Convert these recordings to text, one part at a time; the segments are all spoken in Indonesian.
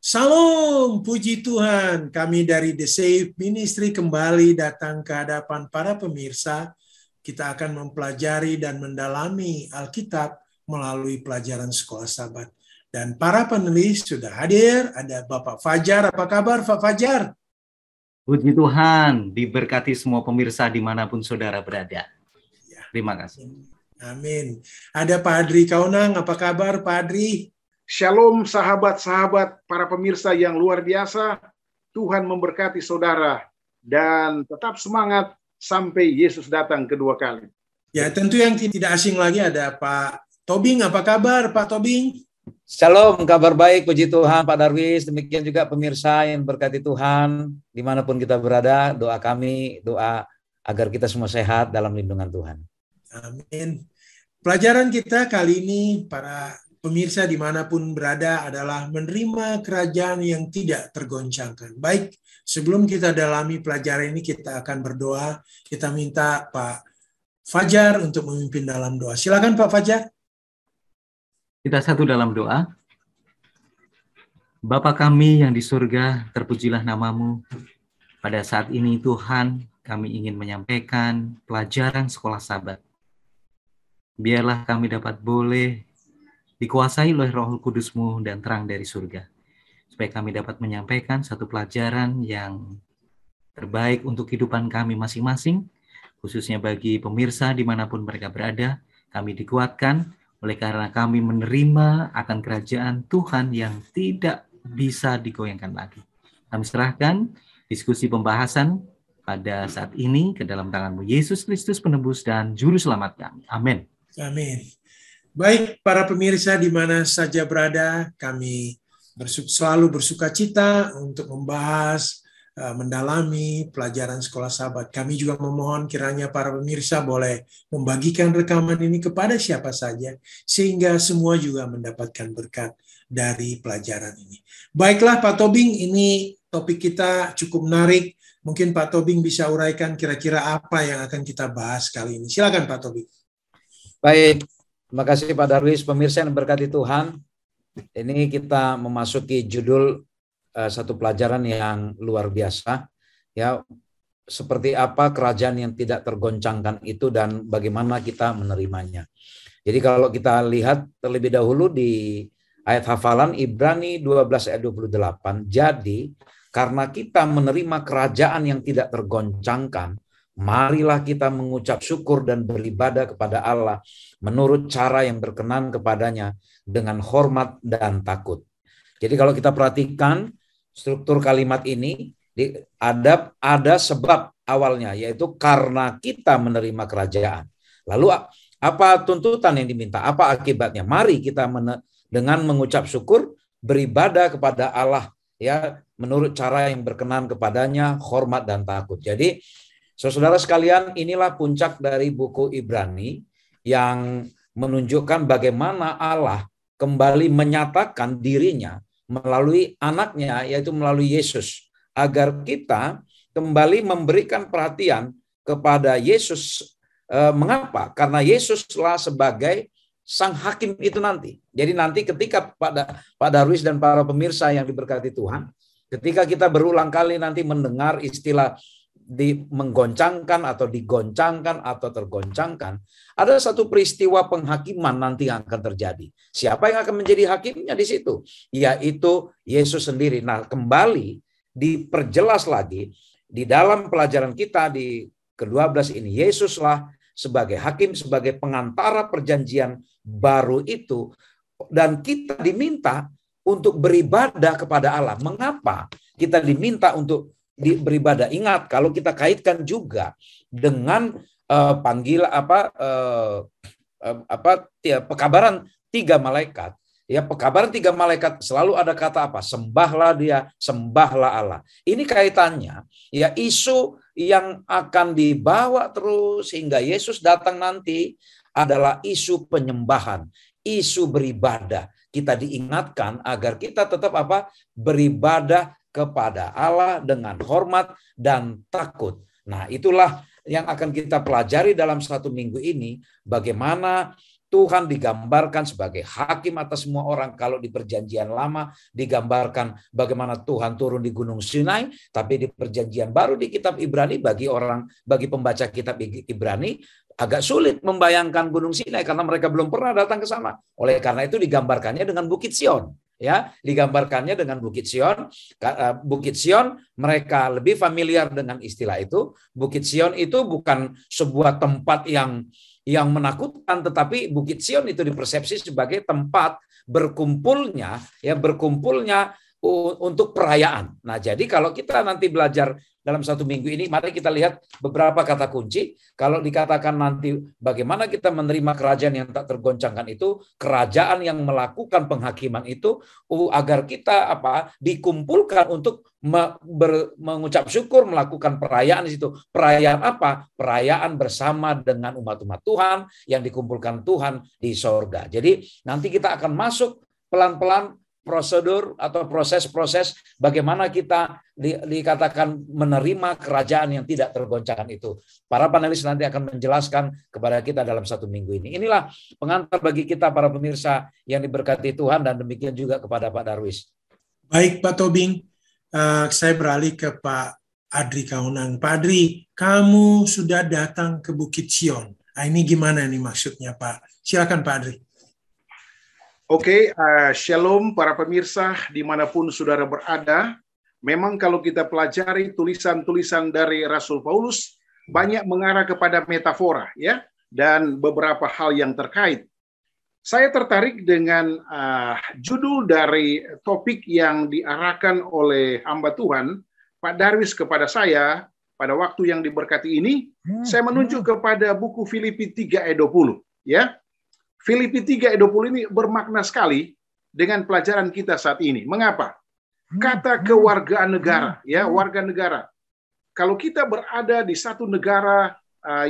Salam, puji Tuhan. Kami dari The Save Ministry kembali datang ke hadapan para pemirsa. Kita akan mempelajari dan mendalami Alkitab melalui pelajaran Sekolah Sabat. Dan para penulis sudah hadir. Ada Bapak Fajar. Apa kabar, Pak Fajar? Puji Tuhan, diberkati semua pemirsa dimanapun saudara berada. Terima kasih. Amin. Ada Pak Adri Kaunang. Apa kabar, Pak Adri? Shalom sahabat-sahabat para pemirsa yang luar biasa. Tuhan memberkati saudara dan tetap semangat sampai Yesus datang kedua kali. Ya, tentu yang tidak asing lagi ada Pak Tobing. Apa kabar, Pak Tobing? Shalom, kabar baik, puji Tuhan Pak Darwis. Demikian juga pemirsa yang berkati Tuhan dimanapun kita berada. Doa kami, doa agar kita semua sehat dalam lindungan Tuhan. Amin. Pelajaran kita kali ini para pemirsa dimanapun berada adalah menerima kerajaan yang tidak tergoncangkan. Baik, sebelum kita dalami pelajaran ini kita akan berdoa. Kita minta Pak Fajar untuk memimpin dalam doa. Silakan Pak Fajar. Kita satu dalam doa. Bapa kami yang di surga, terpujilah namamu. Pada saat ini Tuhan, kami ingin menyampaikan pelajaran Sekolah Sabat. Biarlah kami dapat boleh dikuasai oleh Roh Kudus-Mu dan terang dari surga. Supaya kami dapat menyampaikan satu pelajaran yang terbaik untuk kehidupan kami masing-masing, khususnya bagi pemirsa dimanapun mereka berada. Kami dikuatkan oleh karena kami menerima akan kerajaan Tuhan yang tidak bisa digoyangkan lagi. Kami serahkan diskusi pembahasan pada saat ini ke dalam tangan-Mu, Yesus Kristus penebus dan Juru Selamat kami. Amin. Amin. Baik, para pemirsa di mana saja berada, kami selalu bersuka cita untuk membahas, mendalami pelajaran Sekolah Sabat. Kami juga memohon kiranya para pemirsa boleh membagikan rekaman ini kepada siapa saja, sehingga semua juga mendapatkan berkat dari pelajaran ini. Baiklah Pak Tobing, ini topik kita cukup menarik. Mungkin Pak Tobing bisa uraikan kira-kira apa yang akan kita bahas kali ini. Silakan Pak Tobing. Baik. Terima kasih Pak Darwis, pemirsa yang berkati Tuhan. Ini kita memasuki judul satu pelajaran yang luar biasa. Ya, seperti apa kerajaan yang tidak tergoncangkan itu dan bagaimana kita menerimanya. Jadi kalau kita lihat terlebih dahulu di ayat hafalan Ibrani 12 ayat 28. Jadi karena kita menerima kerajaan yang tidak tergoncangkan, marilah kita mengucap syukur dan beribadah kepada Allah menurut cara yang berkenan kepadanya dengan hormat dan takut. Jadi kalau kita perhatikan struktur kalimat ini, ada sebab awalnya, yaitu karena kita menerima kerajaan. Lalu apa tuntutan yang diminta? Apa akibatnya? Mari kita dengan mengucap syukur beribadah kepada Allah ya menurut cara yang berkenan kepadanya, hormat dan takut. Jadi saudara sekalian, inilah puncak dari buku Ibrani yang menunjukkan bagaimana Allah kembali menyatakan dirinya melalui anaknya, yaitu melalui Yesus. Agar kita kembali memberikan perhatian kepada Yesus. Mengapa? Karena Yesuslah sebagai sang hakim itu nanti. Jadi nanti ketika Pak Darwis dan para pemirsa yang diberkati Tuhan, ketika kita berulang kali nanti mendengar istilah menggoncangkan atau digoncangkan atau tergoncangkan, ada satu peristiwa penghakiman nanti yang akan terjadi. Siapa yang akan menjadi hakimnya di situ? Yaitu Yesus sendiri. Nah, kembali diperjelas lagi di dalam pelajaran kita di ke-12 ini, Yesuslah sebagai hakim, sebagai pengantara perjanjian baru itu, dan kita diminta untuk beribadah kepada Allah. Mengapa kita diminta untuk beribadah? Ingat, kalau kita kaitkan juga dengan pekabaran 3 malaikat. Ya, pekabaran 3 malaikat selalu ada kata apa? Sembahlah Dia, sembahlah Allah. Ini kaitannya ya isu yang akan dibawa terus hingga Yesus datang nanti adalah isu penyembahan, isu beribadah. Kita diingatkan agar kita tetap beribadah kepada Allah dengan hormat dan takut. Nah, itulah yang akan kita pelajari dalam 1 minggu ini, bagaimana Tuhan digambarkan sebagai hakim atas semua orang. Kalau di perjanjian lama digambarkan bagaimana Tuhan turun di Gunung Sinai, tapi di perjanjian baru di kitab Ibrani bagi pembaca kitab Ibrani agak sulit membayangkan Gunung Sinai karena mereka belum pernah datang ke sana. Oleh karena itu digambarkannya dengan Bukit Sion. Ya, digambarkannya dengan Bukit Sion. Bukit Sion mereka lebih familiar dengan istilah itu. Bukit Sion itu bukan sebuah tempat yang menakutkan, tetapi Bukit Sion itu dipersepsi sebagai tempat berkumpulnya untuk perayaan. Nah, jadi kalau kita nanti belajar dalam satu minggu ini, mari kita lihat beberapa kata kunci. Kalau dikatakan nanti bagaimana kita menerima kerajaan yang tak tergoncangkan itu, kerajaan yang melakukan penghakiman itu, agar kita dikumpulkan untuk mengucap syukur, melakukan perayaan di situ. Perayaan apa? Perayaan bersama dengan umat-umat Tuhan yang dikumpulkan Tuhan di sorga. Jadi nanti kita akan masuk pelan-pelan prosedur atau proses-proses bagaimana kita dikatakan menerima kerajaan yang tidak tergoncangkan itu. Para panelis nanti akan menjelaskan kepada kita dalam satu minggu ini. Inilah pengantar bagi kita para pemirsa yang diberkati Tuhan, dan demikian juga kepada Pak Darwis. Baik Pak Tobing, saya beralih ke Pak Adri Kaunan. Pak Adri, kamu sudah datang ke Bukit Sion. Nah, ini gimana nih maksudnya Pak? Silakan Pak Adri. Oke, shalom para pemirsa dimanapun saudara berada. Memang kalau kita pelajari tulisan-tulisan dari Rasul Paulus, banyak mengarah kepada metafora, ya, dan beberapa hal yang terkait. Saya tertarik dengan judul dari topik yang diarahkan oleh hamba Tuhan, Pak Darwis, kepada saya pada waktu yang diberkati ini. Saya menunjuk kepada buku Filipi 3 ayat 20, ya. Filipi 3 ayat 20 ini bermakna sekali dengan pelajaran kita saat ini. Mengapa? Kata kewargaan negara, ya, warga negara. Kalau kita berada di satu negara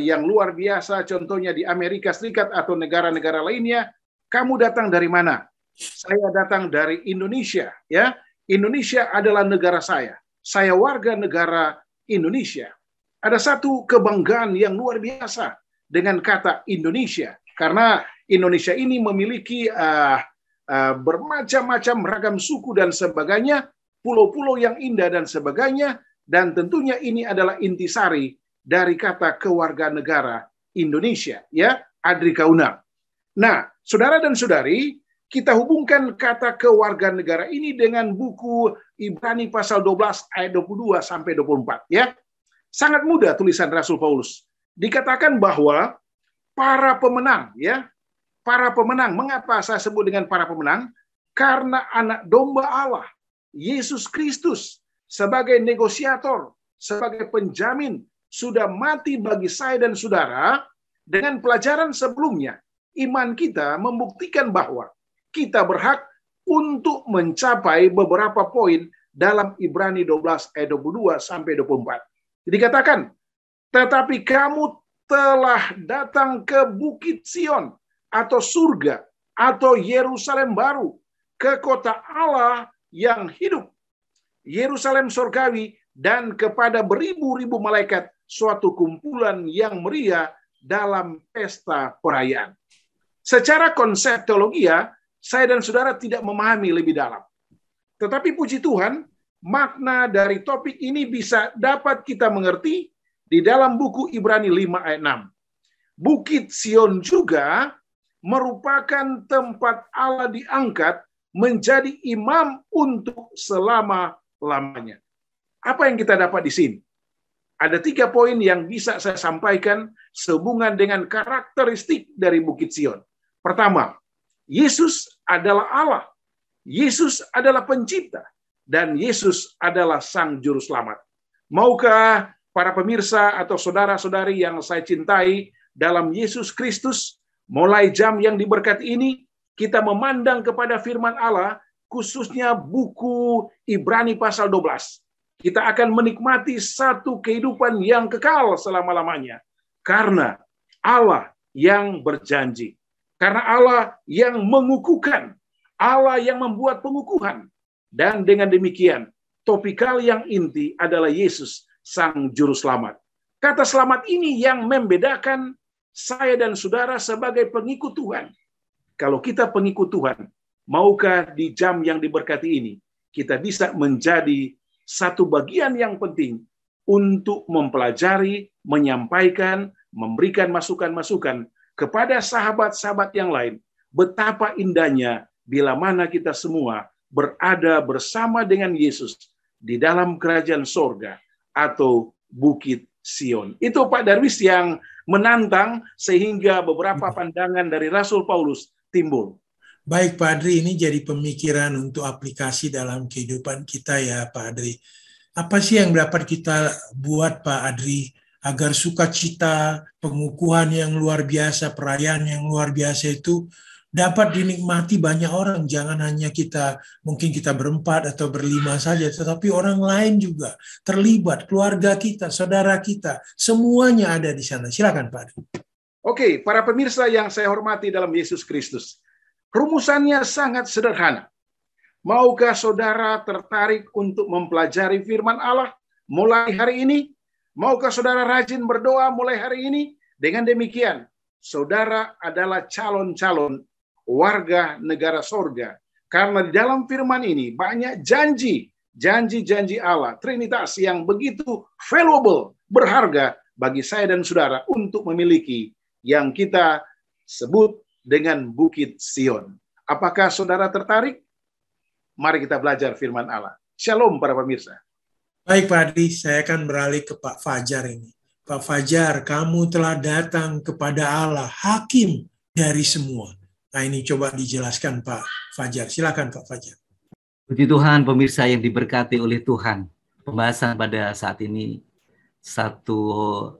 yang luar biasa, contohnya di Amerika Serikat atau negara-negara lainnya, kamu datang dari mana? Saya datang dari Indonesia, ya. Indonesia adalah negara saya. Saya warga negara Indonesia. Ada satu kebanggaan yang luar biasa dengan kata Indonesia, karena Indonesia ini memiliki bermacam-macam ragam suku dan sebagainya, pulau-pulau yang indah dan sebagainya, dan tentunya ini adalah intisari dari kata kewarganegara Indonesia, ya, Adri Kaunan. Nah, saudara dan saudari, kita hubungkan kata kewarganegara ini dengan buku Ibrani pasal 12 ayat 22 sampai 24, ya. Sangat mudah tulisan Rasul Paulus. Dikatakan bahwa para pemenang, ya, para pemenang. Mengapa saya sebut dengan para pemenang? Karena anak domba Allah, Yesus Kristus, sebagai negosiator, sebagai penjamin, sudah mati bagi saya dan saudara. Dengan pelajaran sebelumnya, iman kita membuktikan bahwa kita berhak untuk mencapai beberapa poin dalam Ibrani 12 ayat 22 sampai 24. Dikatakan, tetapi kamu telah datang ke Bukit Sion, atau surga, atau Yerusalem baru, ke kota Allah yang hidup, Yerusalem surgawi, dan kepada beribu-ribu malaikat, suatu kumpulan yang meriah dalam pesta perayaan. Secara konsep teologia, saya dan saudara tidak memahami lebih dalam. Tetapi puji Tuhan, makna dari topik ini bisa dapat kita mengerti di dalam buku Ibrani 5 ayat 6. Bukit Sion juga merupakan tempat Allah diangkat menjadi imam untuk selama-lamanya. Apa yang kita dapat di sini? Ada 3 poin yang bisa saya sampaikan sehubungan dengan karakteristik dari Bukit Sion. Pertama, Yesus adalah Allah. Yesus adalah pencipta. Dan Yesus adalah Sang Juru Selamat. Maukah para pemirsa atau saudara-saudari yang saya cintai dalam Yesus Kristus, mulai jam yang diberkati ini, kita memandang kepada firman Allah, khususnya buku Ibrani pasal 12. Kita akan menikmati satu kehidupan yang kekal selama-lamanya. Karena Allah yang berjanji. Karena Allah yang mengukuhkan. Allah yang membuat pengukuhan. Dan dengan demikian, topikal yang inti adalah Yesus, Sang Juru Selamat. Kata selamat ini yang membedakan saya dan saudara sebagai pengikut Tuhan. Kalau kita pengikut Tuhan, maukah di jam yang diberkati ini, kita bisa menjadi satu bagian yang penting untuk mempelajari, menyampaikan, memberikan masukan-masukan kepada sahabat-sahabat yang lain. Betapa indahnya bila mana kita semua berada bersama dengan Yesus di dalam kerajaan sorga atau Bukit Sion. Itu Pak Darwis yang menantang sehingga beberapa pandangan dari Rasul Paulus timbul. Baik Pak Adri, ini jadi pemikiran untuk aplikasi dalam kehidupan kita ya Pak Adri. Apa sih yang dapat kita buat Pak Adri agar sukacita, pengukuhan yang luar biasa, perayaan yang luar biasa itu dapat dinikmati banyak orang. Jangan hanya kita, mungkin kita berempat atau berlima saja, tetapi orang lain juga terlibat, keluarga kita, saudara kita, semuanya ada di sana. Silakan Pak Adri. Oke, para pemirsa yang saya hormati dalam Yesus Kristus. Rumusannya sangat sederhana. Maukah saudara tertarik untuk mempelajari firman Allah mulai hari ini? Maukah saudara rajin berdoa mulai hari ini? Dengan demikian, saudara adalah calon-calon warga negara sorga. Karena di dalam firman ini banyak janji-janji Allah, Trinitas yang begitu valuable, berharga bagi saya dan saudara untuk memiliki yang kita sebut dengan Bukit Sion. Apakah saudara tertarik? Mari kita belajar firman Allah. Shalom para pemirsa. Baik Pak Adri, saya akan beralih ke Pak Fajar ini. Pak Fajar, kamu telah datang kepada Allah, hakim dari semua. Nah ini coba dijelaskan Pak Fajar. Silakan Pak Fajar. Puji Tuhan, pemirsa yang diberkati oleh Tuhan. Pembahasan pada saat ini satu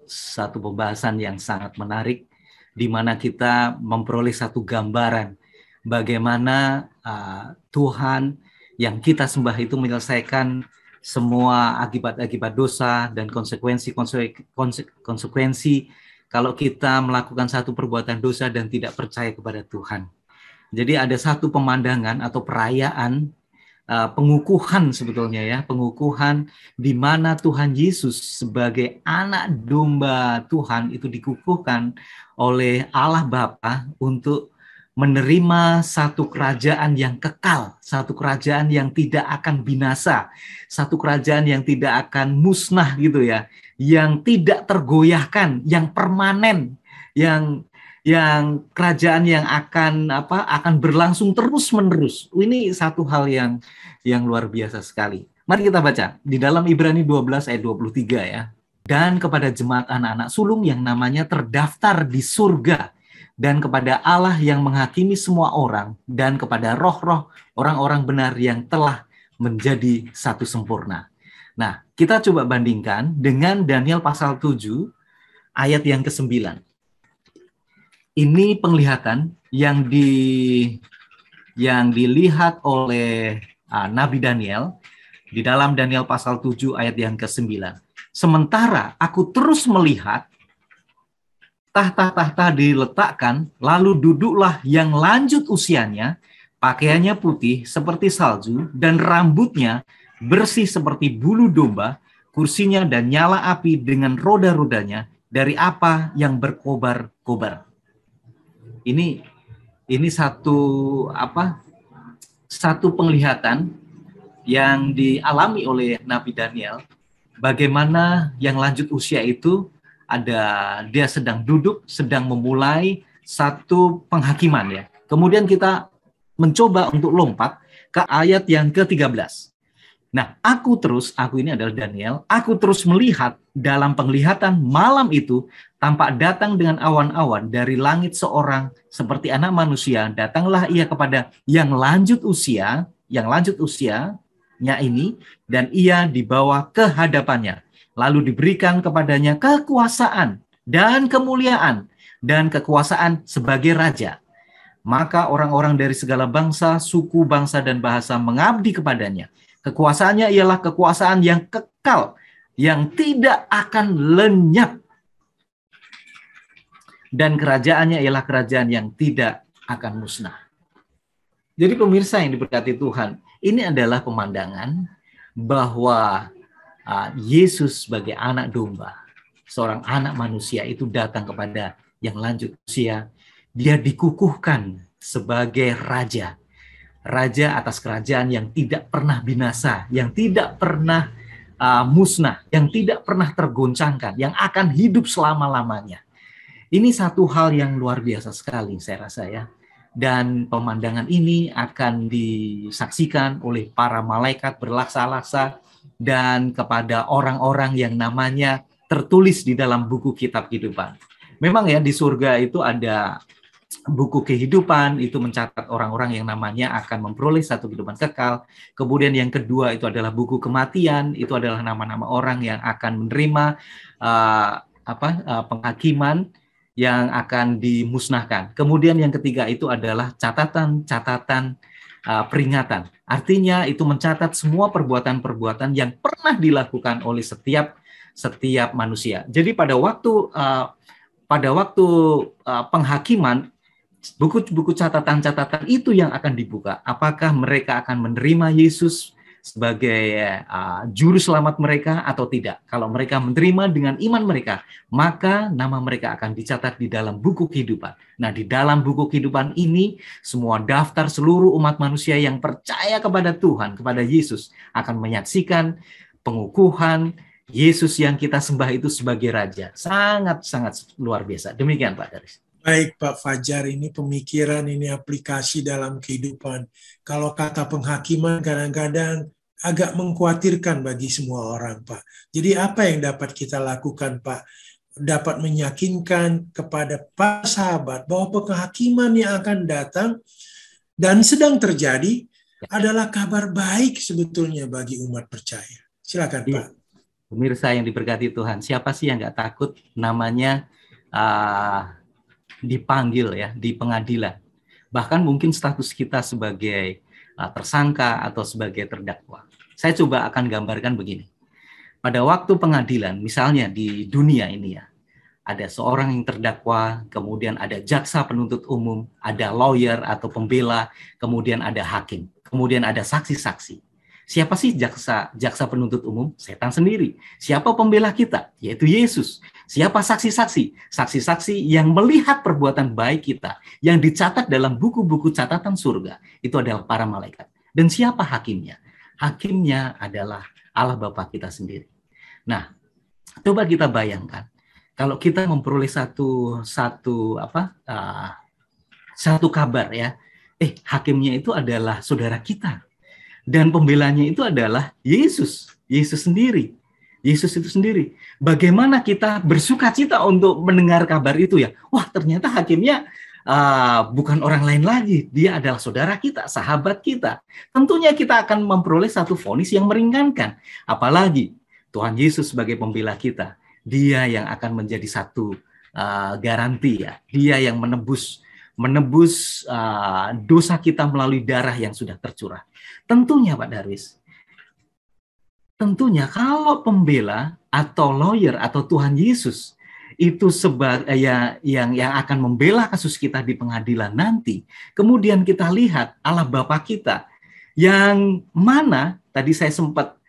pembahasan yang sangat menarik, di mana kita memperoleh satu gambaran bagaimana Tuhan yang kita sembah itu menyelesaikan semua akibat-akibat dosa dan konsekuensi kalau kita melakukan satu perbuatan dosa dan tidak percaya kepada Tuhan. Jadi ada satu pemandangan atau perayaan pengukuhan sebetulnya ya, pengukuhan di mana Tuhan Yesus sebagai anak domba Tuhan itu dikukuhkan oleh Allah Bapa untuk menerima satu kerajaan yang kekal, satu kerajaan yang tidak akan binasa, satu kerajaan yang tidak akan musnah gitu ya, yang tidak tergoyahkan, yang permanen, yang kerajaan yang akan berlangsung terus-menerus. Ini satu hal yang luar biasa sekali. Mari kita baca di dalam Ibrani 12 ayat 23 ya. Dan kepada jemaat anak-anak sulung yang namanya terdaftar di surga, dan kepada Allah yang menghakimi semua orang, dan kepada roh-roh orang-orang benar yang telah menjadi satu sempurna. Nah, kita coba bandingkan dengan Daniel pasal 7 ayat yang ke-9. Ini penglihatan yang dilihat oleh Nabi Daniel di dalam Daniel pasal 7 ayat yang ke-9. Sementara aku terus melihat tahta-tahta diletakkan, lalu duduklah yang lanjut usianya, pakaiannya putih seperti salju, dan rambutnya bersih seperti bulu domba, kursinya dan nyala api dengan roda-rodanya dari apa yang berkobar-kobar. Ini satu penglihatan yang dialami oleh Nabi Daniel, bagaimana yang lanjut usia itu dia sedang duduk, sedang memulai satu penghakiman ya. Kemudian kita mencoba untuk lompat ke ayat yang ke-13. Nah, aku ini adalah Daniel, aku terus melihat dalam penglihatan malam itu, tampak datang dengan awan-awan dari langit seorang seperti anak manusia, datanglah ia kepada yang lanjut usianya ini, dan ia dibawa ke hadapannya. Lalu diberikan kepadanya kekuasaan dan kemuliaan dan kekuasaan sebagai raja. Maka orang-orang dari segala bangsa, suku, bangsa, dan bahasa mengabdi kepadanya. Kekuasaannya ialah kekuasaan yang kekal, yang tidak akan lenyap. Dan kerajaannya ialah kerajaan yang tidak akan musnah. Jadi pemirsa yang diberkati Tuhan, ini adalah pemandangan bahwa Yesus sebagai anak domba, seorang anak manusia itu datang kepada yang lanjut usia, dia dikukuhkan sebagai raja. Raja atas kerajaan yang tidak pernah binasa, yang tidak pernah musnah, yang tidak pernah tergoncangkan, yang akan hidup selama-lamanya. Ini satu hal yang luar biasa sekali saya rasa ya. Dan pemandangan ini akan disaksikan oleh para malaikat berlaksa-laksa dan kepada orang-orang yang namanya tertulis di dalam buku kitab kehidupan. Memang ya di surga itu ada buku kehidupan, itu mencatat orang-orang yang namanya akan memperoleh satu kehidupan kekal. Kemudian yang kedua itu adalah buku kematian, itu adalah nama-nama orang yang akan menerima penghakiman yang akan dimusnahkan. Kemudian yang ketiga itu adalah catatan-catatan peringatan. Artinya itu mencatat semua perbuatan-perbuatan yang pernah dilakukan oleh setiap manusia. Jadi pada waktu penghakiman, buku-buku catatan-catatan itu yang akan dibuka. Apakah mereka akan menerima Yesus sebagai juru selamat mereka atau tidak? Kalau mereka menerima dengan iman mereka, maka nama mereka akan dicatat di dalam buku kehidupan. Nah, di dalam buku kehidupan ini, semua daftar seluruh umat manusia yang percaya kepada Tuhan, kepada Yesus, akan menyaksikan pengukuhan Yesus yang kita sembah itu sebagai Raja. Sangat-sangat luar biasa. Demikian, Pak Daris. Baik Pak Fajar, ini pemikiran, ini aplikasi dalam kehidupan. Kalau kata penghakiman kadang-kadang agak mengkhawatirkan bagi semua orang, Pak. Jadi apa yang dapat kita lakukan, Pak? Dapat meyakinkan kepada para sahabat bahwa penghakiman yang akan datang dan sedang terjadi adalah kabar baik sebetulnya bagi umat percaya. Silakan, Pak. Pemirsa yang diberkati Tuhan, siapa sih yang nggak takut namanya dipanggil ya di pengadilan? Bahkan mungkin status kita sebagai tersangka atau sebagai terdakwa. Saya coba akan gambarkan begini. Pada waktu pengadilan, misalnya di dunia ini ya, ada seorang yang terdakwa, kemudian ada jaksa penuntut umum, ada lawyer atau pembela, kemudian ada hakim, kemudian ada saksi-saksi. Siapa sih jaksa penuntut umum? Setan sendiri. Siapa pembela kita? Yaitu Yesus. Siapa saksi-saksi? Saksi-saksi yang melihat perbuatan baik kita, yang dicatat dalam buku-buku catatan surga, itu adalah para malaikat. Dan siapa hakimnya? Hakimnya adalah Allah Bapa kita sendiri. Nah, coba kita bayangkan, kalau kita memperoleh satu kabar ya, hakimnya itu adalah saudara kita. Dan pembelanya itu adalah Yesus sendiri. Yesus itu sendiri. Bagaimana kita bersuka cita untuk mendengar kabar itu ya? Wah, ternyata hakimnya bukan orang lain lagi. Dia adalah saudara kita, sahabat kita. Tentunya kita akan memperoleh satu vonis yang meringankan. Apalagi Tuhan Yesus sebagai pembela kita. Dia yang akan menjadi satu garansi ya. Dia yang menebus dosa kita melalui darah yang sudah tercurah. Tentunya Pak Darwis, tentunya kalau pembela atau lawyer atau Tuhan Yesus itu yang akan membela kasus kita di pengadilan nanti, kemudian kita lihat Allah Bapa kita yang mana tadi saya sempat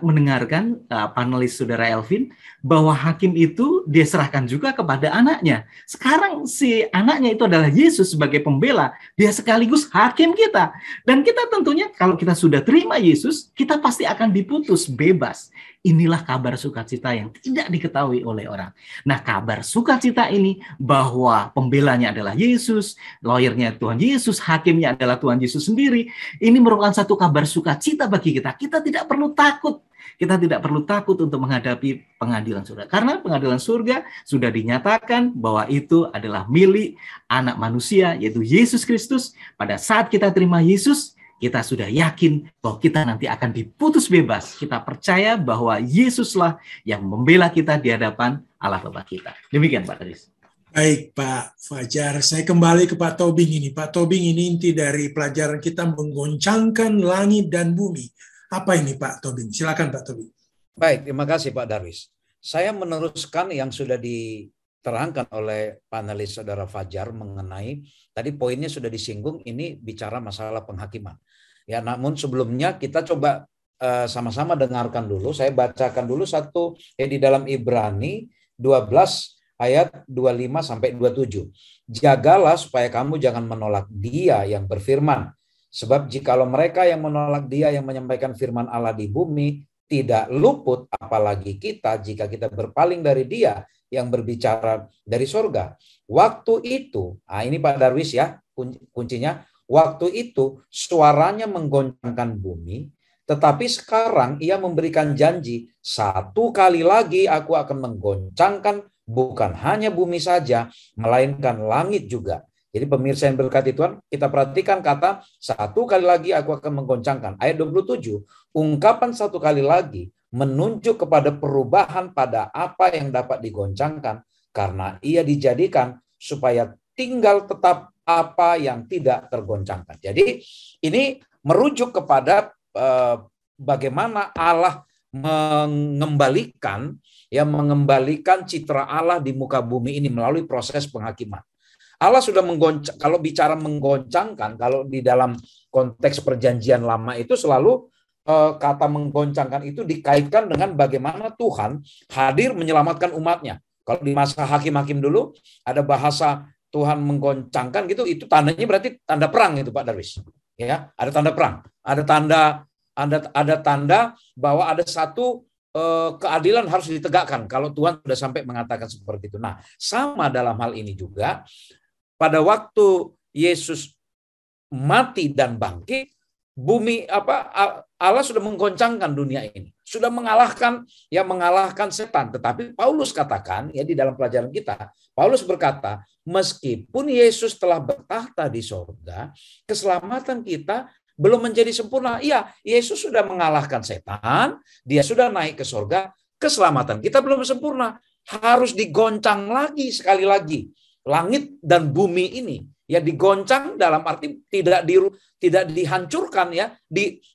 mendengarkan panelis saudara Elvin bahwa hakim itu dia serahkan juga kepada anaknya. Sekarang si anaknya itu adalah Yesus sebagai pembela, dia sekaligus hakim kita. Dan kita tentunya kalau kita sudah terima Yesus, kita pasti akan diputus bebas. Inilah kabar sukacita yang tidak diketahui oleh orang. Nah, kabar sukacita ini bahwa pembelanya adalah Yesus, lawyernya Tuhan Yesus, hakimnya adalah Tuhan Yesus sendiri. Ini merupakan satu kabar sukacita bagi kita. Kita tidak perlu takut. Kita tidak perlu takut untuk menghadapi pengadilan surga. Karena pengadilan surga sudah dinyatakan bahwa itu adalah milik anak manusia, yaitu Yesus Kristus. Pada saat kita terima Yesus, kita sudah yakin bahwa kita nanti akan diputus bebas. Kita percaya bahwa Yesuslah yang membela kita di hadapan Allah Bapa kita. Demikian Pak Daris. Baik Pak Fajar, saya kembali ke Pak Tobing ini. Pak Tobing, ini inti dari pelajaran kita menggoncangkan langit dan bumi. Apa ini Pak Tobing? Silakan Pak Tobing. Baik, terima kasih Pak Darwis. Saya meneruskan yang sudah diterangkan oleh panelis saudara Fajar mengenai tadi poinnya sudah disinggung, ini bicara masalah penghakiman. Ya, namun sebelumnya kita coba sama-sama dengarkan dulu. Saya bacakan dulu di dalam Ibrani 12 ayat 25 sampai 27. Jagalah supaya kamu jangan menolak Dia yang berfirman. Sebab jikalau mereka yang menolak Dia yang menyampaikan firman Allah di bumi tidak luput, apalagi kita jika kita berpaling dari Dia yang berbicara dari sorga. Waktu itu, ini Pak Darwis ya kuncinya, waktu itu suaranya menggoncangkan bumi, tetapi sekarang Ia memberikan janji, satu kali lagi aku akan menggoncangkan bukan hanya bumi saja, melainkan langit juga. Jadi pemirsa yang berkati Tuhan, kita perhatikan kata satu kali lagi aku akan menggoncangkan. Ayat 27, ungkapan satu kali lagi menunjuk kepada perubahan pada apa yang dapat digoncangkan, karena Ia dijadikan supaya tinggal tetap apa yang tidak tergoncangkan. Jadi ini merujuk kepada bagaimana Allah mengembalikan citra Allah di muka bumi ini melalui proses penghakiman. Allah sudah menggoncang, kalau bicara menggoncangkan, kalau di dalam konteks perjanjian lama itu selalu kata menggoncangkan itu dikaitkan dengan bagaimana Tuhan hadir menyelamatkan umatnya. Kalau di masa hakim-hakim dulu ada bahasa Tuhan menggoncangkan gitu, itu tandanya berarti tanda perang itu Pak Darwis. Ya, ada tanda perang, ada tanda bahwa ada satu keadilan harus ditegakkan kalau Tuhan sudah sampai mengatakan seperti itu. Nah, sama dalam hal ini juga pada waktu Yesus mati dan bangkit, bumi Allah sudah menggoncangkan dunia ini, sudah mengalahkan setan. Tetapi Paulus katakan ya di dalam pelajaran kita, Paulus berkata, meskipun Yesus telah bertahta di sorga, keselamatan kita belum menjadi sempurna. Iya, Yesus sudah mengalahkan setan, dia sudah naik ke sorga, keselamatan kita belum sempurna. Harus digoncang lagi sekali lagi. Langit dan bumi ini ya digoncang dalam arti tidak dihancurkan ya.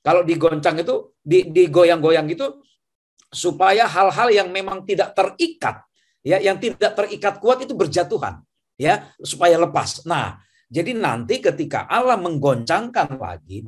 Kalau digoncang itu digoyang-goyang gitu supaya hal-hal yang memang tidak terikat ya, yang tidak terikat kuat itu berjatuhan ya, supaya lepas. Nah, jadi nanti ketika Allah menggoncangkan lagi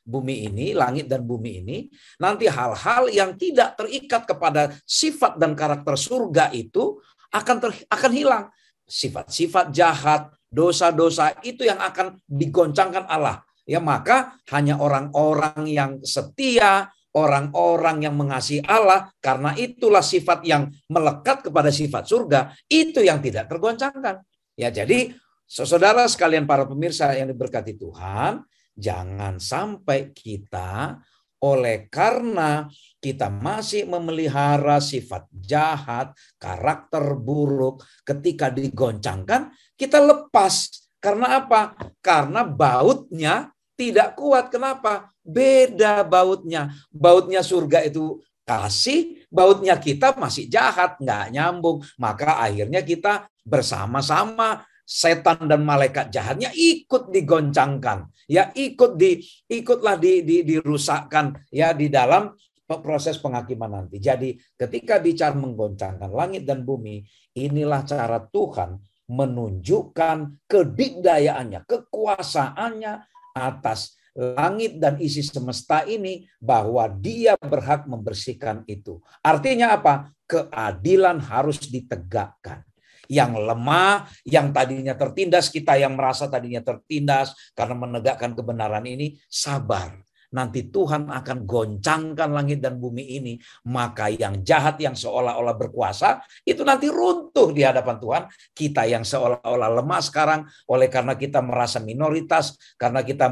bumi ini, langit dan bumi ini, nanti hal-hal yang tidak terikat kepada sifat dan karakter surga itu akan hilang. Sifat-sifat jahat, dosa-dosa itu yang akan digoncangkan Allah. Ya, maka hanya orang-orang yang setia, orang-orang yang mengasihi Allah, karena itulah sifat yang melekat kepada sifat surga, itu yang tidak tergoncangkan. Ya, jadi saudara sekalian para pemirsa yang diberkati Tuhan, jangan sampai kita oleh karena kita masih memelihara sifat jahat, karakter buruk, ketika digoncangkan, kita lepas. Karena apa? Karena bautnya tidak kuat. Kenapa? Beda bautnya. Bautnya surga itu kasih, bautnya kita masih jahat, nggak nyambung. Maka akhirnya kita bersama-sama setan dan malaikat jahatnya ikut digoncangkan, ya ikutlah dirusakkan ya di dalam proses penghakiman nanti. Jadi ketika bicara menggoncangkan langit dan bumi, inilah cara Tuhan menunjukkan kedikdayaannya, kekuasaannya atas langit dan isi semesta ini, bahwa Dia berhak membersihkan itu. Artinya apa? Keadilan harus ditegakkan. Yang lemah, yang tadinya tertindas, kita yang merasa tadinya tertindas karena menegakkan kebenaran ini, sabar. Nanti Tuhan akan goncangkan langit dan bumi ini. Maka yang jahat yang seolah-olah berkuasa, itu nanti runtuh di hadapan Tuhan. Kita yang seolah-olah lemah sekarang, oleh karena kita merasa minoritas, karena kita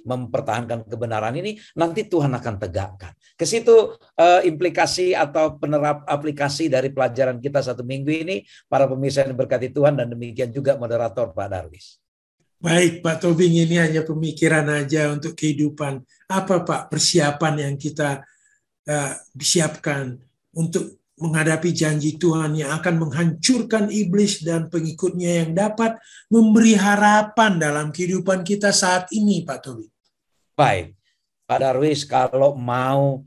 mempertahankan kebenaran ini, nanti Tuhan akan tegakkan. Ke situ implikasi atau aplikasi dari pelajaran kita satu minggu ini, para pemirsa yang diberkati Tuhan, dan demikian juga moderator Pak Darwis. Baik, Pak Tobing, ini hanya pemikiran aja untuk kehidupan. Apa, Pak, persiapan yang kita siapkan untuk menghadapi janji Tuhan yang akan menghancurkan iblis dan pengikutnya, yang dapat memberi harapan dalam kehidupan kita saat ini, Pak Tobing? Baik, Pak Darwis, kalau mau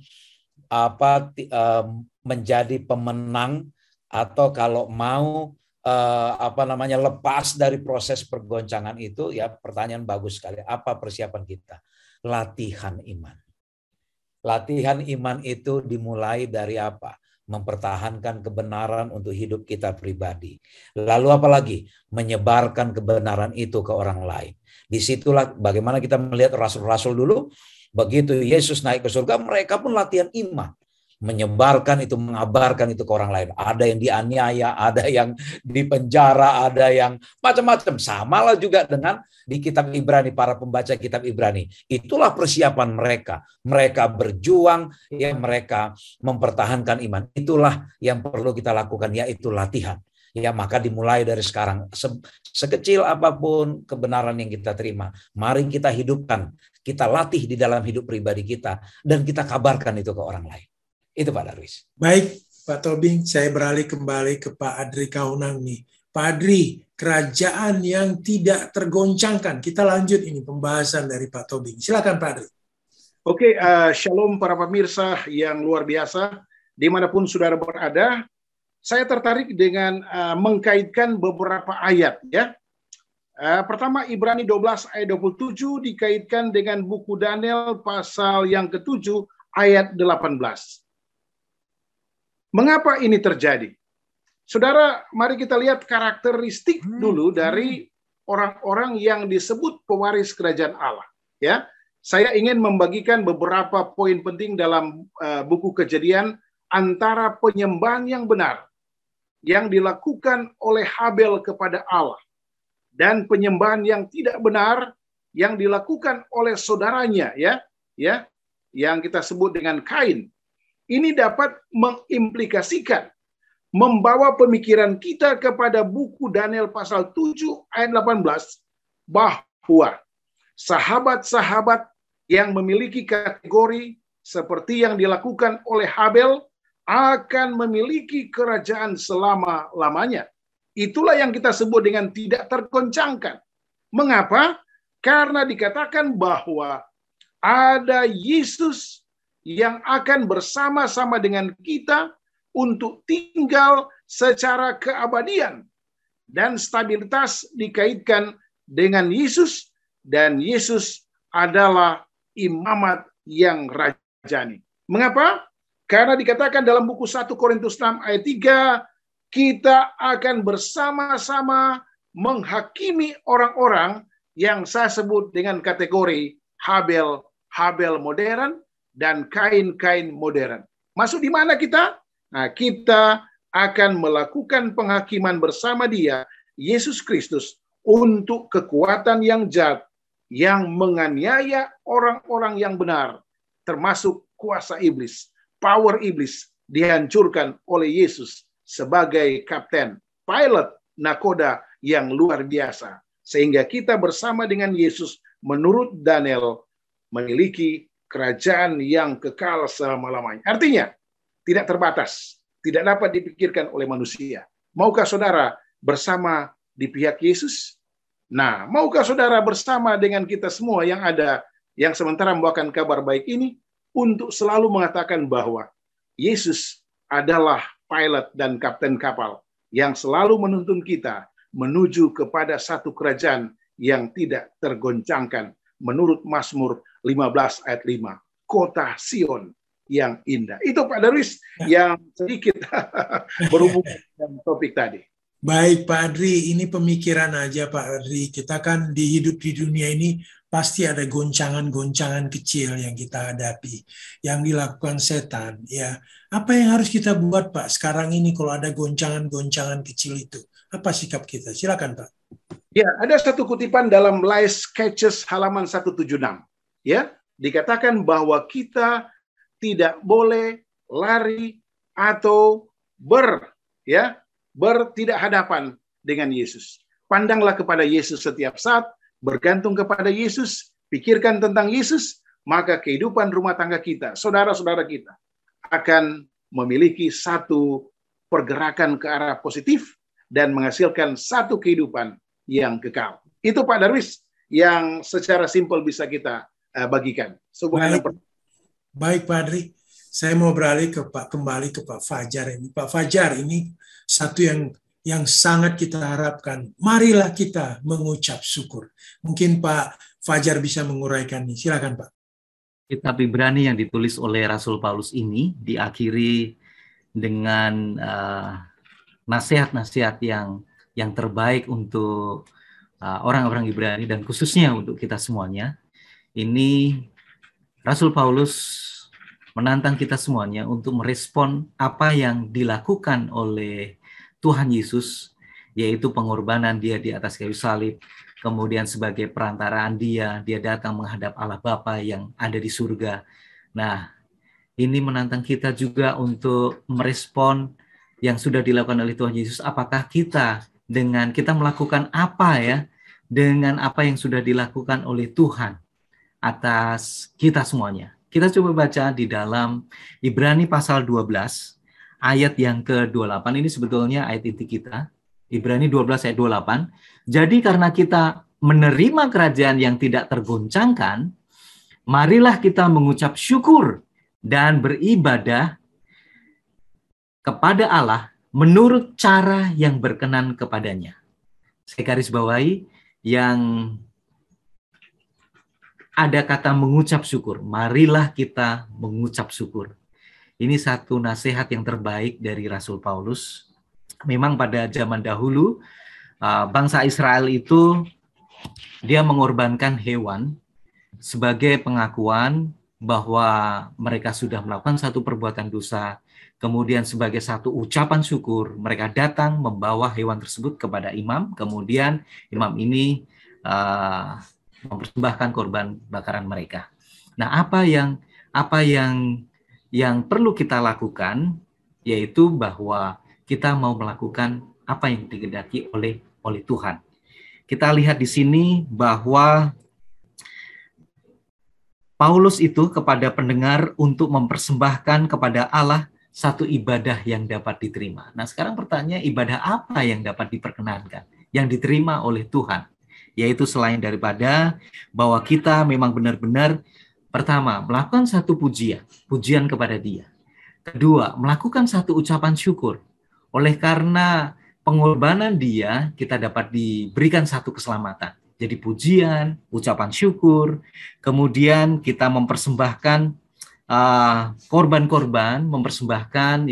menjadi pemenang, atau kalau mau lepas dari proses pergoncangan itu, ya pertanyaan bagus sekali. Apa persiapan kita? Latihan iman. Latihan iman itu dimulai dari apa? mempertahankan kebenaran untuk hidup kita pribadi. Lalu apalagi? Menyebarkan kebenaran itu ke orang lain. Disitulah bagaimana kita melihat rasul-rasul dulu, begitu Yesus naik ke surga, mereka pun latihan iman. Menyebarkan itu, mengabarkan itu ke orang lain. Ada yang dianiaya, ada yang dipenjara, ada yang macam-macam. Samalah juga dengan di kitab Ibrani, para pembaca kitab Ibrani. Itulah persiapan mereka. Mereka berjuang, ya, mereka mempertahankan iman. Itulah yang perlu kita lakukan, yaitu latihan. Ya, maka dimulai dari sekarang. Sekecil apapun kebenaran yang kita terima, mari kita hidupkan, kita latih di dalam hidup pribadi kita, dan kita kabarkan itu ke orang lain. Itu Pak Darwis. Baik, Pak Tobing, saya beralih kembali ke Pak Adri Kaunang nih. Pak Adri, kerajaan yang tidak tergoncangkan. Kita lanjut ini pembahasan dari Pak Tobing. Silakan Pak Adri. Oke, shalom para pemirsa yang luar biasa. Dimanapun saudara berada, saya tertarik dengan mengkaitkan beberapa ayat. Ya. Pertama, Ibrani 12 ayat 27 dikaitkan dengan buku Daniel pasal yang ke-7 ayat 18. Mengapa ini terjadi? Saudara, mari kita lihat karakteristik dulu dari orang-orang yang disebut pewaris kerajaan Allah. Ya, saya ingin membagikan beberapa poin penting dalam buku Kejadian antara penyembahan yang benar yang dilakukan oleh Habel kepada Allah dan penyembahan yang tidak benar yang dilakukan oleh saudaranya, ya, yang kita sebut dengan Kain. Ini dapat mengimplikasikan, membawa pemikiran kita kepada buku Daniel pasal 7 ayat 18 bahwa sahabat-sahabat yang memiliki kategori seperti yang dilakukan oleh Habel akan memiliki kerajaan selama-lamanya. Itulah yang kita sebut dengan tidak tergoncangkan. Mengapa? Karena dikatakan bahwa ada Yesus yang akan bersama-sama dengan kita untuk tinggal secara keabadian. Dan stabilitas dikaitkan dengan Yesus, dan Yesus adalah imamat yang rajani. Mengapa? Karena dikatakan dalam buku 1 Korintus 6 ayat 3, kita akan bersama-sama menghakimi orang-orang yang saya sebut dengan kategori Habel modern dan Kain modern. Masuk di mana kita? Nah, kita akan melakukan penghakiman bersama Dia, Yesus Kristus, untuk kekuatan yang jahat yang menganiaya orang-orang yang benar, termasuk kuasa iblis, power iblis dihancurkan oleh Yesus sebagai kapten, pilot nakoda yang luar biasa. Sehingga kita bersama dengan Yesus menurut Daniel memiliki kerajaan yang kekal selama-lamanya. Artinya, tidak terbatas, tidak dapat dipikirkan oleh manusia. Maukah saudara bersama di pihak Yesus? Nah, maukah saudara bersama dengan kita semua yang ada, yang sementara membawakan kabar baik ini, untuk selalu mengatakan bahwa Yesus adalah pilot dan kapten kapal yang selalu menuntun kita menuju kepada satu kerajaan yang tidak tergoncangkan. Menurut Mazmur 15 ayat 5, kota Sion yang indah. Itu Pak Darwis yang sedikit berhubungan dengan topik tadi. Baik Pak Adri, ini pemikiran aja Pak Adri. Kita kan hidup di dunia ini pasti ada goncangan-goncangan kecil yang kita hadapi, yang dilakukan setan. Ya, apa yang harus kita buat Pak sekarang ini kalau ada goncangan-goncangan kecil itu? Apa sikap kita? Silakan Pak. Ya, ada satu kutipan dalam Life Sketches halaman 176. Ya, dikatakan bahwa kita tidak boleh lari atau bertidak hadapan dengan Yesus. Pandanglah kepada Yesus setiap saat, bergantung kepada Yesus, pikirkan tentang Yesus, maka kehidupan rumah tangga kita, saudara-saudara kita, akan memiliki satu pergerakan ke arah positif dan menghasilkan satu kehidupan yang kekal. Itu Pak Darwis yang secara simpel bisa kita bagikan. Baik Pak Adri, saya mau beralih kembali ke Pak Fajar ini. Pak Fajar, ini satu yang sangat kita harapkan. Marilah kita mengucap syukur. Mungkin Pak Fajar bisa menguraikan ini. Silakan Pak. Kitab Ibrani yang ditulis oleh Rasul Paulus ini diakhiri dengan nasihat-nasihat yang terbaik untuk orang-orang Ibrani dan khususnya untuk kita semuanya. Ini Rasul Paulus menantang kita semuanya untuk merespon apa yang dilakukan oleh Tuhan Yesus, yaitu pengorbanan dia di atas kayu salib, kemudian sebagai perantaraan dia datang menghadap Allah Bapa yang ada di surga. Nah, ini menantang kita juga untuk merespon yang sudah dilakukan oleh Tuhan Yesus. Apakah kita melakukan apa ya dengan apa yang sudah dilakukan oleh Tuhan atas kita semuanya. Kita coba baca di dalam Ibrani pasal 12 ayat yang ke-28. Ini sebetulnya ayat inti kita. Ibrani 12 ayat 28. Jadi karena kita menerima kerajaan yang tidak tergoncangkan, marilah kita mengucap syukur dan beribadah kepada Allah menurut cara yang berkenan kepadanya. Saya garis bawahi yang ada kata mengucap syukur. Marilah kita mengucap syukur. Ini satu nasihat yang terbaik dari Rasul Paulus. Memang pada zaman dahulu, bangsa Israel itu dia mengorbankan hewan sebagai pengakuan bahwa mereka sudah melakukan satu perbuatan dosa. Kemudian sebagai satu ucapan syukur, mereka datang membawa hewan tersebut kepada imam. Kemudian imam ini mempersembahkan korban bakaran mereka. Nah, apa yang perlu kita lakukan, yaitu bahwa kita mau melakukan apa yang dikehendaki oleh Tuhan. Kita lihat di sini bahwa Paulus itu kepada pendengar untuk mempersembahkan kepada Allah satu ibadah yang dapat diterima. Nah, sekarang pertanyaan, ibadah apa yang dapat diperkenankan, yang diterima oleh Tuhan? Yaitu selain daripada bahwa kita memang benar-benar, pertama, melakukan satu pujian kepada Dia. Kedua, melakukan satu ucapan syukur. Oleh karena pengorbanan Dia, kita dapat diberikan satu keselamatan. Jadi pujian, ucapan syukur, kemudian kita mempersembahkan korban-korban, mempersembahkan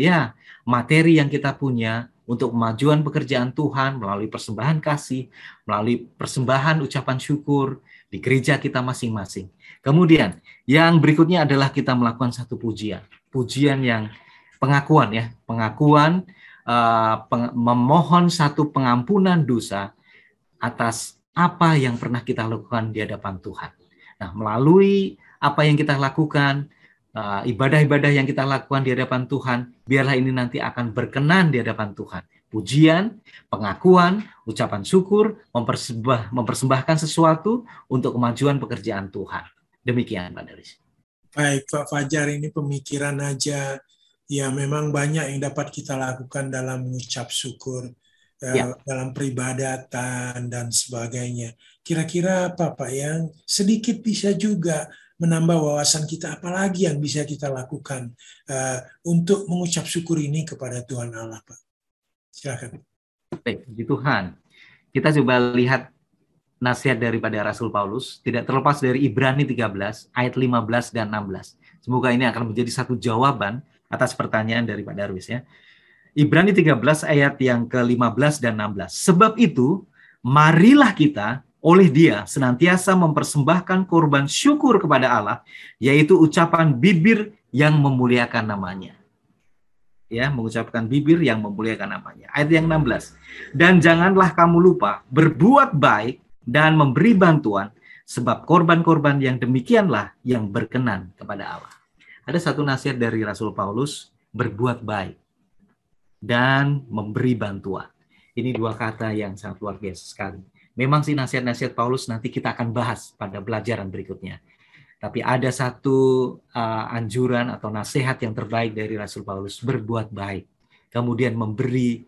materi yang kita punya untuk kemajuan pekerjaan Tuhan melalui persembahan kasih, melalui persembahan ucapan syukur di gereja kita masing-masing. Kemudian yang berikutnya adalah kita melakukan satu pujian yang pengakuan memohon satu pengampunan dosa atas apa yang pernah kita lakukan di hadapan Tuhan. Nah, melalui apa yang kita lakukan, ibadah-ibadah yang kita lakukan di hadapan Tuhan, biarlah ini nanti akan berkenan di hadapan Tuhan. Pujian, pengakuan, ucapan syukur, mempersembahkan sesuatu untuk kemajuan pekerjaan Tuhan. Demikian, Pak Daris. Baik, Pak Fajar, ini pemikiran aja. Ya, memang banyak yang dapat kita lakukan dalam mengucap syukur, dalam peribadatan dan sebagainya. Kira-kira apa, Pak, yang sedikit bisa juga menambah wawasan kita, apalagi yang bisa kita lakukan untuk mengucap syukur ini kepada Tuhan Allah, Pak? Silakan. Baik, puji Tuhan. Kita coba lihat nasihat daripada Rasul Paulus, tidak terlepas dari Ibrani 13, ayat 15 dan 16. Semoga ini akan menjadi satu jawaban atas pertanyaan dari Pak Darwis ya. Ibrani 13 ayat yang ke-15 dan 16. Sebab itu, marilah kita oleh Dia senantiasa mempersembahkan korban syukur kepada Allah, yaitu ucapan bibir yang memuliakan namanya. Ya, mengucapkan bibir yang memuliakan namanya. Ayat yang 16. Dan janganlah kamu lupa berbuat baik dan memberi bantuan, sebab korban-korban yang demikianlah yang berkenan kepada Allah. Ada satu nasihat dari Rasul Paulus, berbuat baik dan memberi bantuan. Ini dua kata yang sangat luar biasa sekali. Memang sih nasihat-nasihat Paulus nanti kita akan bahas pada pelajaran berikutnya. Tapi ada satu anjuran atau nasihat yang terbaik dari Rasul Paulus, berbuat baik. Kemudian memberi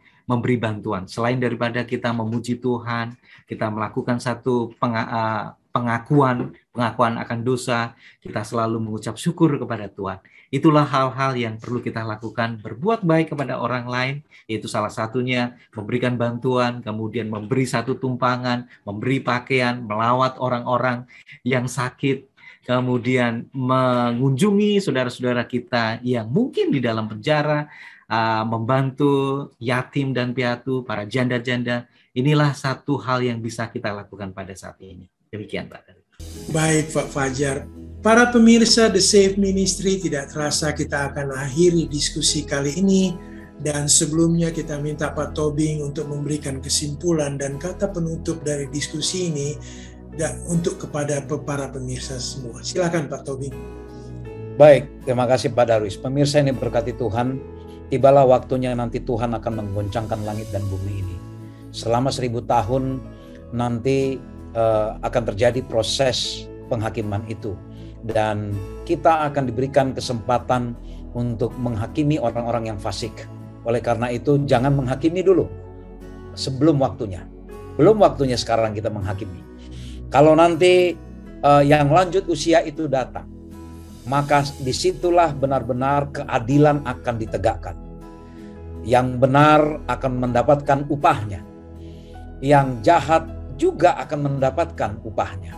bantuan. Selain daripada kita memuji Tuhan, kita melakukan satu pengakuan akan dosa, kita selalu mengucap syukur kepada Tuhan. Itulah hal-hal yang perlu kita lakukan, berbuat baik kepada orang lain, yaitu salah satunya memberikan bantuan, kemudian memberi satu tumpangan, memberi pakaian, melawat orang-orang yang sakit, kemudian mengunjungi saudara-saudara kita yang mungkin di dalam penjara, membantu yatim dan piatu, para janda-janda. Inilah satu hal yang bisa kita lakukan pada saat ini. Demikian, Pak. Baik, Pak Fajar. Para pemirsa The Save Ministry, tidak terasa kita akan akhiri diskusi kali ini. Dan sebelumnya kita minta Pak Tobing untuk memberikan kesimpulan dan kata penutup dari diskusi ini untuk kepada para pemirsa semua. Silakan Pak Tobing. Baik, terima kasih Pak Darwis. Pemirsa ini berkati Tuhan, tibalah waktunya nanti Tuhan akan menggoncangkan langit dan bumi ini. Selama 1000 tahun nanti akan terjadi proses penghakiman itu. Dan kita akan diberikan kesempatan untuk menghakimi orang-orang yang fasik. Oleh karena itu jangan menghakimi dulu sebelum waktunya. Belum waktunya sekarang kita menghakimi. Kalau nanti yang lanjut usia itu datang, maka disitulah benar-benar keadilan akan ditegakkan. Yang benar akan mendapatkan upahnya. Yang jahat juga akan mendapatkan upahnya.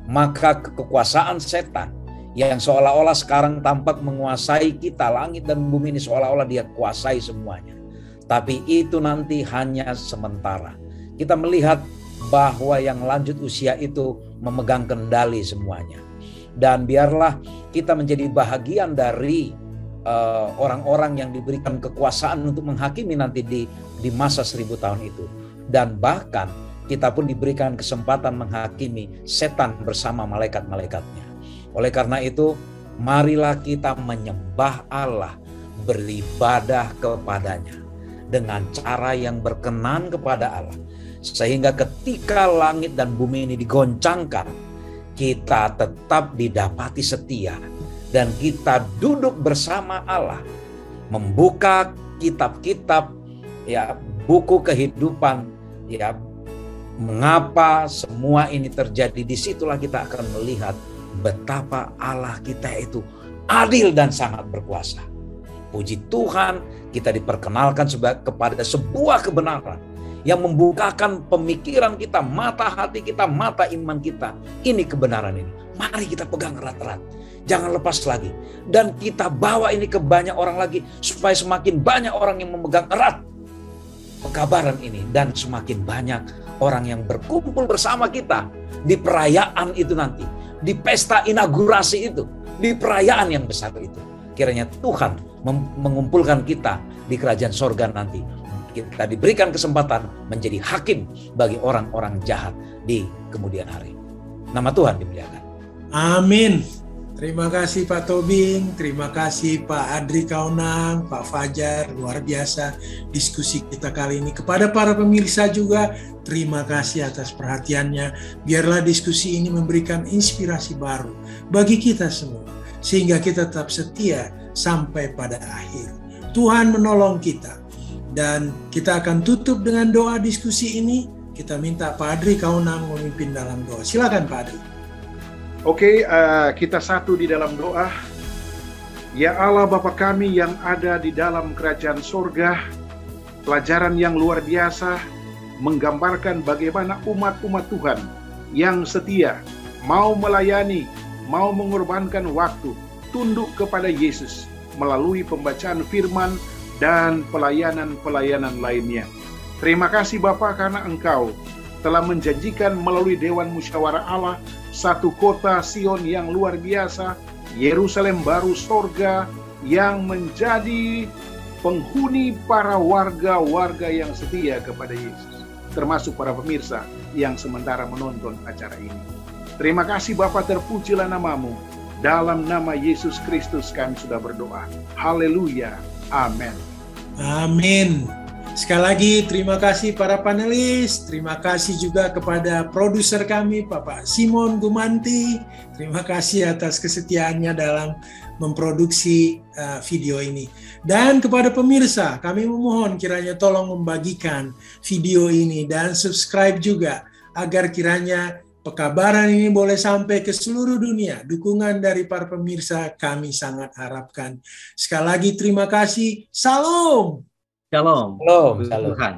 Maka kekuasaan setan yang seolah-olah sekarang tampak menguasai kita, langit dan bumi ini seolah-olah dia kuasai semuanya. Tapi itu nanti hanya sementara. Kita melihat bahwa yang lanjut usia itu memegang kendali semuanya. Dan biarlah kita menjadi bahagian dari orang-orang yang diberikan kekuasaan untuk menghakimi nanti di masa 1000 tahun itu. Dan bahkan kita pun diberikan kesempatan menghakimi setan bersama malaikat-malaikatnya. Oleh karena itu, marilah kita menyembah Allah, beribadah kepadanya dengan cara yang berkenan kepada Allah. Sehingga ketika langit dan bumi ini digoncangkan, kita tetap didapati setia. Dan kita duduk bersama Allah, membuka kitab-kitab, ya, buku kehidupan, ya, mengapa semua ini terjadi. Disitulah kita akan melihat betapa Allah kita itu adil dan sangat berkuasa. Puji Tuhan, kita diperkenalkan kepada sebuah kebenaran yang membukakan pemikiran kita, mata hati kita, mata iman kita. Ini kebenaran ini. Mari kita pegang erat-erat. Jangan lepas lagi. Dan kita bawa ini ke banyak orang lagi, supaya semakin banyak orang yang memegang erat pekabaran ini. Dan semakin banyak orang yang berkumpul bersama kita di perayaan itu nanti. Di pesta inaugurasi itu. Di perayaan yang besar itu. Kiranya Tuhan mengumpulkan kita di kerajaan sorga nanti. Kita diberikan kesempatan menjadi hakim bagi orang-orang jahat di kemudian hari. Nama Tuhan dimuliakan. Amin. Terima kasih Pak Tobing, terima kasih Pak Adri Kaunang, Pak Fajar, luar biasa diskusi kita kali ini. Kepada para pemirsa juga, terima kasih atas perhatiannya. Biarlah diskusi ini memberikan inspirasi baru bagi kita semua, sehingga kita tetap setia sampai pada akhir. Tuhan menolong kita. Dan kita akan tutup dengan doa diskusi ini. Kita minta Pak Adri Kaunang memimpin dalam doa. Silakan Pak Adri. Oke, kita satu di dalam doa. Ya Allah Bapa kami yang ada di dalam kerajaan sorga, pelajaran yang luar biasa menggambarkan bagaimana umat-umat Tuhan yang setia, mau melayani, mau mengorbankan waktu, tunduk kepada Yesus melalui pembacaan firman dan pelayanan-pelayanan lainnya. Terima kasih Bapa karena Engkau telah menjanjikan melalui Dewan Musyawarah Allah satu kota Sion yang luar biasa, Yerusalem baru sorga yang menjadi penghuni para warga-warga yang setia kepada Yesus, termasuk para pemirsa yang sementara menonton acara ini. Terima kasih Bapa, terpujilah namamu. Dalam nama Yesus Kristus kami sudah berdoa. Haleluya. Amin. Amin. Sekali lagi terima kasih para panelis, terima kasih juga kepada produser kami Bapak Simon Gumanti. Terima kasih atas kesetiaannya dalam memproduksi video ini. Dan kepada pemirsa, kami memohon kiranya tolong membagikan video ini dan subscribe juga agar kiranya pekabaran ini boleh sampai ke seluruh dunia. Dukungan dari para pemirsa kami sangat harapkan. Sekali lagi terima kasih. Salam. Shalom. Shalom. Tuhan.